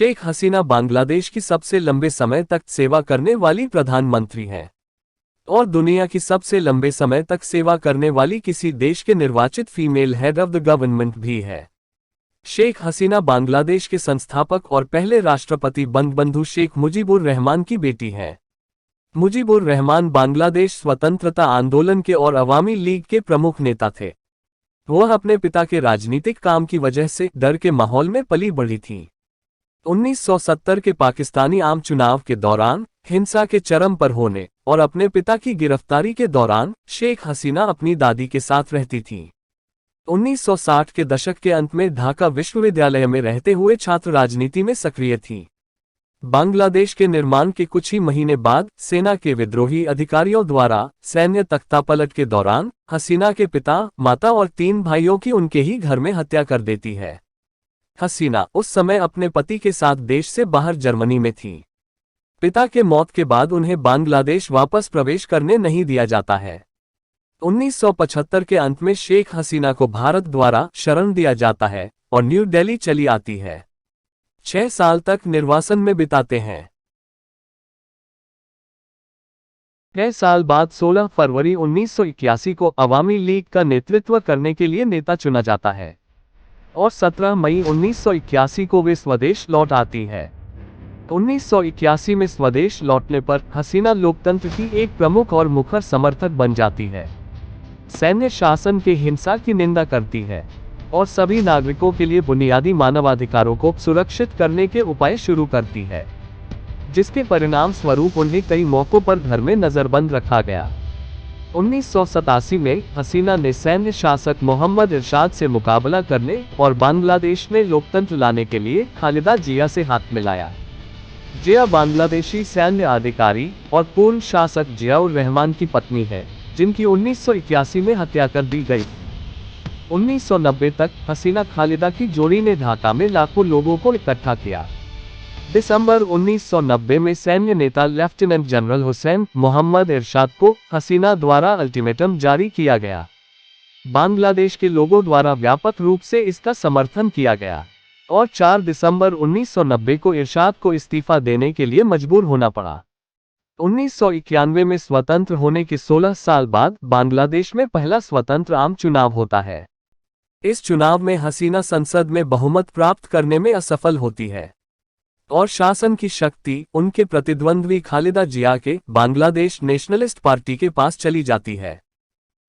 शेख हसीना बांग्लादेश की सबसे लंबे समय तक सेवा करने वाली प्रधानमंत्री हैं और दुनिया की सबसे लंबे समय तक सेवा करने वाली किसी देश के निर्वाचित female head of the government भी है। शेख हसीना बांग्लादेश के संस्थापक और पहले राष्ट्रपति बंगबंधु शेख मुजीबुर रहमान की बेटी हैं। मुजीबुर रहमान बांग्लादेश स्वतंत्रता आंदोलन के और अवामी लीग के प्रमुख नेता थे। वह अपने पिता के राजनीतिक काम की वजह से डर के माहौल में पली बढ़ी थीं। 1970 के पाकिस्तानी आम चुनाव के दौरान हिंसा के चरम पर होने और अपने पिता की गिरफ्तारी के दौरान शेख हसीना अपनी दादी के साथ रहती थीं। 1960 के दशक के अंत में ढाका विश्वविद्यालय में रहते हुए छात्र राजनीति में सक्रिय थीं। बांग्लादेश के निर्माण के कुछ ही महीने बाद सेना के विद्रोही अधिकारियों द्वारा सैन्य तख्तापलट के दौरान हसीना के पिता, माता और 3 भाइयों की उनके ही घर में हत्या कर देती है। हसीना उस समय अपने पति के साथ देश से बाहर जर्मनी में थीं। पिता के मौत के बाद उन्हें बांग्लादेश वापस प्रवेश करने नहीं दिया जाता है। 1975 के अंत में शेख हसीना को भारत द्वारा शरण दिया जाता है और न्यू दिल्ली चली आती है। 6 साल तक निर्वासन में बिताते हैं। 6 साल बाद 16 फरवरी 1981 को अवामी लीग का नेतृत्व करने के लिए नेता चुना जाता है और 17 मई 1981 को वे स्वदेश लौट आती है। 1981 में स्वदेश लौटने पर हसीना लोकतंत्र की एक प्रमुख और मुखर समर्थक बन जाती है। सैन्य शासन के हिंसा की निंदा करती है और सभी नागरिकों के लिए बुनियादी मानवाधिकारों को सुरक्षित करने के उपाय शुरू करती है, जिसके परिणाम स्वरूप उन्हें कई मौकों पर घर में नजरबंद रखा गया। 1987 में हसीना ने सैन्य शासक मोहम्मद इरशाद से मुकाबला करने और बांग्लादेश में लोकतंत्र लाने के लिए खालिदा जिया से हाथ मिलाया। जिया बांग्लादेशी सैन्य अधिकारी और पूर्व शासक जियाउर रहमान की पत्नी है, जिनकी 1981 में हत्या कर दी गई। 1990 तक हसीना खालिदा की जोड़ी ने ढाका में लाखों लोगों को इकट्ठा किया। दिसंबर 1990 में सैन्य नेता लेफ्टिनेंट जनरल हुसैन मोहम्मद इरशाद को हसीना द्वारा अल्टीमेटम जारी किया गया। बांग्लादेश के लोगों द्वारा व्यापक रूप से इसका समर्थन किया गया और 4 दिसंबर 1990 को इरशाद को इस्तीफा देने के लिए मजबूर होना पड़ा। 1991 में स्वतंत्र होने के 16 साल बाद बांग्लादेश में पहला स्वतंत्र आम चुनाव होता है। इस चुनाव में हसीना संसद में बहुमत प्राप्त करने में असफल होती है और शासन की शक्ति उनके प्रतिद्वंद्वी खालिदा जिया के बांग्लादेश नेशनलिस्ट पार्टी के पास चली जाती है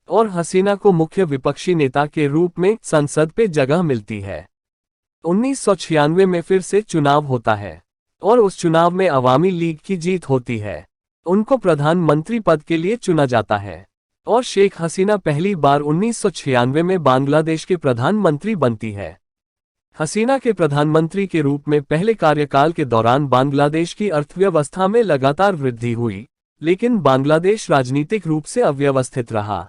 और हसीना को मुख्य विपक्षी नेता के रूप में संसद पे जगह मिलती है। 1996 में फिर से चुनाव होता है और उस चुनाव में अवामी लीग की जीत होती है। उनको प्रधानमंत्री पद के लिए चुना जाता है और शेख हसीना पहली बार 1996 में बांग्लादेश के प्रधानमंत्री बनती है। हसीना के प्रधानमंत्री के रूप में पहले कार्यकाल के दौरान बांग्लादेश की अर्थव्यवस्था में लगातार वृद्धि हुई, लेकिन बांग्लादेश राजनीतिक रूप से अव्यवस्थित रहा।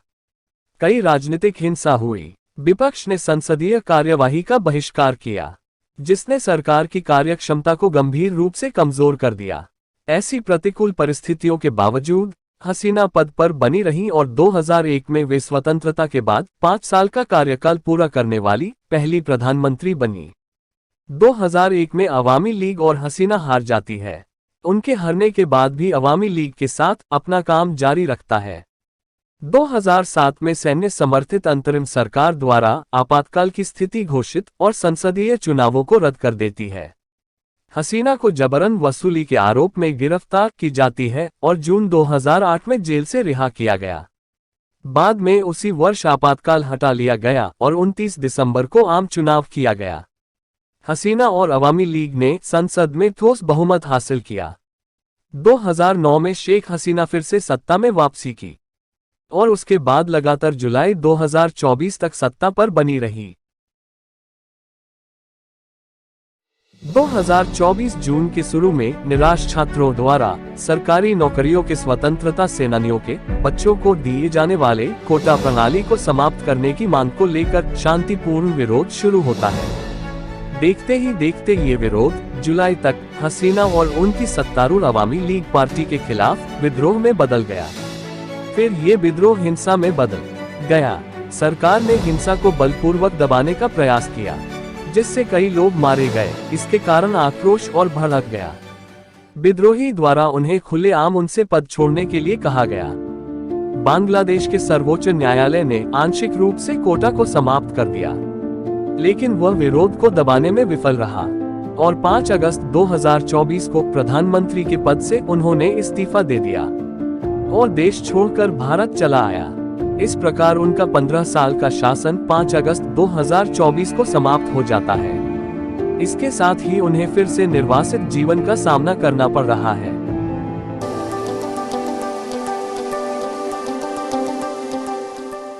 कई राजनीतिक हिंसा हुई। विपक्ष ने संसदीय कार्यवाही का बहिष्कार किया, जिसने सरकार की कार्यक्षमता को गंभीर रूप से कमजोर कर दिया। ऐसी प्रतिकूल परिस्थितियों के बावजूद हसीना पद पर बनी रहीं और 2001 में वे स्वतंत्रता के बाद 5 साल का कार्यकाल पूरा करने वाली पहली प्रधानमंत्री बनी। 2001 में अवामी लीग और हसीना हार जाती है। उनके हारने के बाद भी अवामी लीग के साथ अपना काम जारी रखता है। 2007 में सैन्य समर्थित अंतरिम सरकार द्वारा आपातकाल की स्थिति घोषित और संसदीय चुनावों को रद्द कर देती है। हसीना को जबरन वसूली के आरोप में गिरफ्तार की जाती है और जून 2008 में जेल से रिहा किया गया। बाद में उसी वर्ष आपातकाल हटा लिया गया और 29 दिसंबर को आम चुनाव किया गया। हसीना और अवामी लीग ने संसद में ठोस बहुमत हासिल किया। 2009 में शेख हसीना फिर से सत्ता में वापसी की और उसके बाद लगातार जुलाई 2024 तक सत्ता पर बनी रही। 2024 जून के शुरू में निराश छात्रों द्वारा सरकारी नौकरियों के स्वतंत्रता सेनानियों के बच्चों को दिए जाने वाले कोटा प्रणाली को समाप्त करने की मांग को लेकर शांतिपूर्ण विरोध शुरू होता है। देखते ही देखते ये विरोध जुलाई तक हसीना और उनकी सत्तारूढ़ अवामी लीग पार्टी के खिलाफ विद्रोह में बदल गया। फिर ये विद्रोह हिंसा में बदल गया। सरकार ने हिंसा को बलपूर्वक दबाने का प्रयास किया। जिससे कई लोग मारे गए। इसके कारण आक्रोश और भड़क गया। विद्रोही द्वारा उन्हें खुलेआम उनसे पद छोड़ने के लिए कहा गया। बांग्लादेश के सर्वोच्च न्यायालय ने आंशिक रूप से कोटा को समाप्त कर दिया, लेकिन वह विरोध को दबाने में विफल रहा और 5 अगस्त 2024 को प्रधानमंत्री के पद से उन्होंने इस्तीफा दे दिया और देश छोड़कर भारत चला आया। इस प्रकार उनका 15 साल का शासन 5 अगस्त 2024 को समाप्त हो जाता है। इसके साथ ही उन्हें फिर से निर्वासित जीवन का सामना करना पड़ रहा है।